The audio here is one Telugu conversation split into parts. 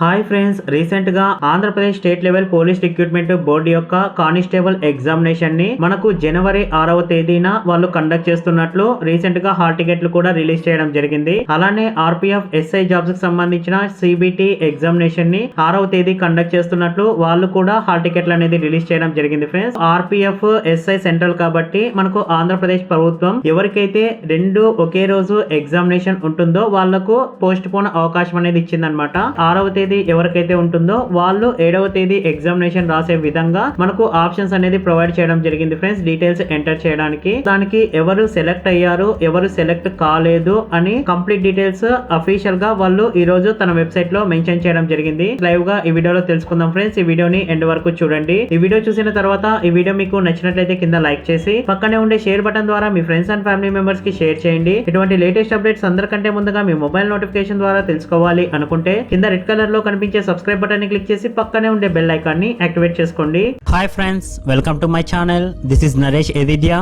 హాయ్ ఫ్రెండ్స్, రీసెంట్ గా Andhra Pradesh state level police recruitment board యొక్క కానిస్టేబుల్ ఎగ్జామినేషన్ ని మనకు జనవరి 6వ తేదీన వాళ్ళు కండక్ట్ చేస్తున్నట్లు రీసెంట్ గా హాల్ టికెట్లు కూడా రిలీజ్ చేయడం జరిగింది. అలానే ఆర్పీఎఫ్ ఎస్ఐ జాబ్స్ కి సంబంధించిన సిబిటి ఎగ్జామినేషన్ ని 6వ తేదీ కండక్ట్ చేస్తున్నట్లు వాళ్ళు కూడా హాల్ టికెట్లు అనేది రిలీజ్ చేయడం జరిగింది. ఫ్రెండ్స్, ఆర్పీఎఫ్ ఎస్ఐ సెంట్రల్ కాబట్టి మనకు ఆంధ్రప్రదేశ్ ప్రభుత్వం ఎవరికైతే రెండు ఒకే రోజు ఎగ్జామినేషన్ ఉంటుందో వాళ్లకు పోస్ట్ పోన్ అవకాశం అనేది ఇచ్చిందనమాట. 6వ తేదీ ఎవరికైతే ఉంటుందో వాళ్ళు 7వ తేదీ ఎగ్జామినేషన్ రాసే విధంగా మనకు ఆప్షన్స్ అనేది ప్రొవైడ్ చేయడం జరిగింది. ఫ్రెండ్స్, డీటెయిల్స్ ఎంటర్ చేయడానికి దానికి ఎవరు సెలెక్ట్ అయ్యారు, ఎవరు సెలెక్ట్ కాలేదు అని కంప్లీట్ డీటెయిల్స్ అఫీషియల్ గా వాళ్ళు ఈ రోజు తన వెబ్సైట్ లో మెన్షన్ చేయడం జరిగింది. లైవ్ గా ఈ వీడియోలో తెలుసుకుందాం. ఫ్రెండ్స్, ఈ వీడియోని ఎండ్ వరకు చూడండి. ఈ వీడియో చూసిన తర్వాత ఈ వీడియో మీకు నచ్చినట్లయితే కింద లైక్ చేసి పక్కనే ఉండే షేర్ బటన్ ద్వారా మీ ఫ్రెండ్స్ అండ్ ఫ్యామిలీ మెంబర్స్ కి షేర్ చేయండి. ఇటువంటి లేటెస్ట్ అప్డేట్స్ అందరికంటే ముందుగా మీ మొబైల్ నోటిఫికేషన్ ద్వారా తెలుసుకోవాలి అనుకుంటే కింద రెడ్ కలర్ లో కనిపించే సబ్స్క్రైబ్ బటన్ ని క్లిక్ చేసి పక్కనే ఉండే బెల్ ఐకాన్ ని యాక్టివేట్ చేసుకోండి. Hi friends, welcome to my channel. This is Naresh ఎదిద్యా.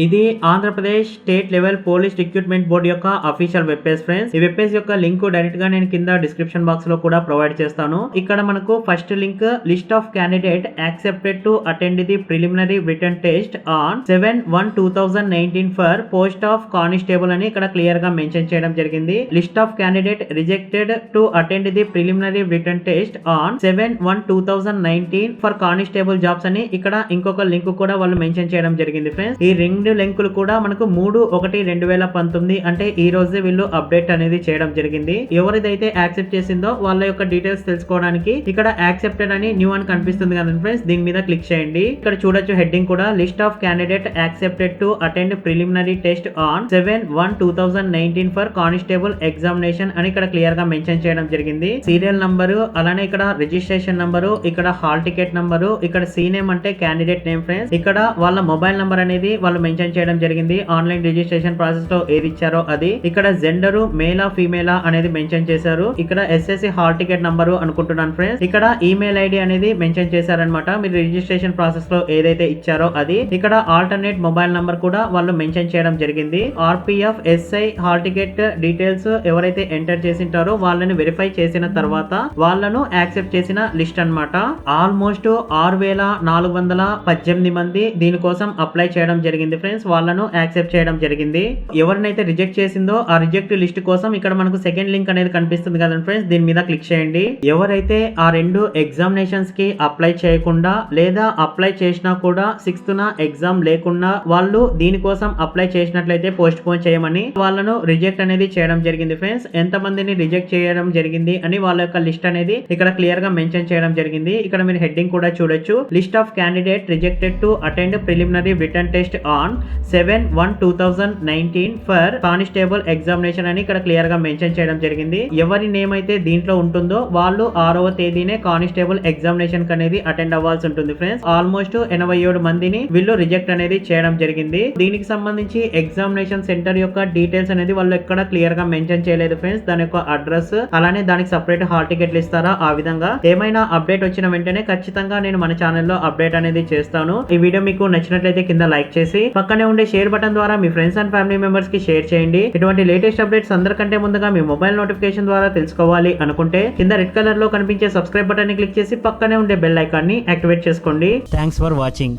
ఇది Andhra Pradesh state level police recruitment board యొక్క అఫీషియల్ వెబ్ పేజ్. ఫ్రెండ్స్, ఈ వెబ్ పేజ్ యొక్క లింక్ డైరెక్ట్ గా నేను కింద డిస్క్రిప్షన్ బాక్స్ లో కూడా ప్రొవైడ్ చేస్తాను. ఇక్కడ మనకు first link list of candidate accepted to attend the preliminary written test on 7/1/2019 for post of constable అని ఇక్కడ క్లియర్ గా మెన్షన్ చేయడం జరిగింది. List of candidate rejected to attend the preliminary written test on 7/1/2019 for constable jobs అని ఇక్కడ ఇంకొక లింక్ కూడా వాళ్ళు మెన్షన్ చేయడం జరిగింది. ఫ్రెండ్స్, ఈ రెండు లింకులు కూడా మనకు 3/1/2019 అంటే ఈ రోజే వీళ్ళు అప్డేట్ అనేది చేయడం జరిగింది. ఎవరిదైతే యాక్సెప్ట్ చేసిందో వాళ్ళ యొక్క డీటెయిల్స్ తెలుసుకోవడానికి ఇక్కడ యాక్సెప్టెడ్ అని న్యూ అని కనిపిస్తుంది కదా ఫ్రెండ్స్, దీని మీద క్లిక్ చేయండి. ఇక్కడ చూడొచ్చు హెడ్డింగ్ కూడా list of candidate accepted to attend preliminary test on 7/1/2019 for constable examination అని ఇక్కడ క్లియర్ గా మెన్షన్ చేయడం జరిగింది. సీరియల్ నంబరు, అలానే ఇక్కడ రిజిస్ట్రేషన్ నంబరు, ఇక్కడ హాల్ టికెట్ నంబరు, ఇక్కడ సీ నేమ్ అంటే క్యాండిడేట్ నేమ్. ఫ్రెండ్స్, ఇక్కడ వాళ్ళ మొబైల్ నంబర్ అనేది వాళ్ళు మెన్షన్ చేయడం జరిగింది. ఆన్లైన్ రిజిస్ట్రేషన్ ప్రాసెస్ లో ఏది ఇచ్చారో అది. ఇక్కడ జెండరు మేలా ఫీమేలా అనేది మెన్షన్ చేశారు. ఇక్కడ ఎస్ఎస్సి హాల్ టికెట్ నంబరు అనుకుంటున్నాను. ఫ్రెండ్స్, ఇక్కడ ఈమెయిల్ ఐడి అనేది మెన్షన్ చేశారనమాట. మీరు రిజిస్ట్రేషన్ ప్రాసెస్ లో ఏదైతే ఇచ్చారో అది. ఇక్కడ ఆల్టర్నేట్ మొబైల్ నంబర్ కూడా వాళ్ళు మెన్షన్ చేయడం జరిగింది. RPF SI hall ticket details ఎవరైతే ఎంటర్ చేసింటారో వాళ్ళని వెరిఫై చేసిన తర్వాత వాళ్ళను యాక్సెప్ట్ చేసిన లిస్ట్ అన్నమాట. ఆల్మోస్ట్ 6,418 మంది దీనికోసం అప్లై చేయడం జరిగింది. ఫ్రెండ్స్, వాళ్ళను యాక్సెప్ట్ చేయడం జరిగింది. ఎవరినైతే రిజెక్ట్ చేసిందో ఆ రిజెక్ట్ లిస్ట్ కోసం ఇక్కడ మనకు సెకండ్ లింక్ అనేది కనిపిస్తుంది కదా ఫ్రెండ్స్, దీని మీద క్లిక్ చేయండి. ఎవరైతే ఆ రెండు ఎగ్జామినేషన్స్ కి అప్లై చేయకుండా లేదా అప్లై చేసినా కూడా 6th ఎగ్జామ్ లేకుండా వాళ్ళు దీనికోసం అప్లై చేసినట్లయితే పోస్ట్ పోన్ చేయమని వాళ్ళను రిజెక్ట్ అనేది చేయడం జరిగింది. ఫ్రెండ్స్, ఎంత మందిని రిజెక్ట్ చేయడం జరిగింది అని వాళ్ళ యొక్క లిస్ట్ అనేది ఇక్కడ క్లియర్ గా మెన్షన్ చేయడం జరిగింది. ఇక్కడ మీరు హెడ్డింగ్ కూడా చూడొచ్చు. List of candidate rejected to attend preliminary written test on 7/1/2019 for constable examination అని ఇక్కడ క్లియర్ గా మెన్షన్ చేయడం జరిగింది. ఎవరి నేమ్ అయితే దీంట్లో ఉంటుందో వాళ్ళు 6వ తేదీనే కానిస్టేబుల్ ఎగ్జామినేషన్ అనేది అటెండ్ అవ్వాల్సి ఉంటుంది. ఫ్రెండ్స్, ఆల్మోస్ట్ 87 మందిని వీళ్ళు రిజెక్ట్ అనేది చేయడం జరిగింది. దీనికి సంబంధించి ఎగ్జామినేషన్ సెంటర్ యొక్క డీటెయిల్స్ అనేది వాళ్ళు ఎక్కడ క్లియర్ గా మెన్షన్ చేయలేదు. ఫ్రెండ్స్, దాని యొక్క అడ్రస్ అలానే దానికి సపరేట్ హాల్ టికెట్లు ఇస్తారా, ఆ విధంగా ఏమైనా అప్డేట్ వచ్చిన వెంటనే ఖచ్చితంగా నేను మన ఛానల్లో అప్డేట్ అనేది చేస్తాను. ఈ వీడియో మీకు నచ్చినట్లయితే కింద లైక్ చేసి పక్కనే ఉండే షేర్ బటన్ ద్వారా మీ ఫ్రెండ్స్ అండ్ ఫ్యామిలీ మెంబర్స్ కి షేర్ చేయండి. ఇటువంటి లేటెస్ట్ అప్డేట్స్ అందరికంటే ముందుగా మీ మొబైల్ నోటిఫికేషన్ ద్వారా తెలుసుకోవాలి అనుకుంటే కింద రెడ్ కలర్ లో కనిపించే సబ్స్క్రైబ్ బటన్ ని క్లిక్ చేసి పక్కనే ఉండే బెల్ ఐకాన్ ని యాక్టివేట్ చేసుకోండి. Thanks for watching.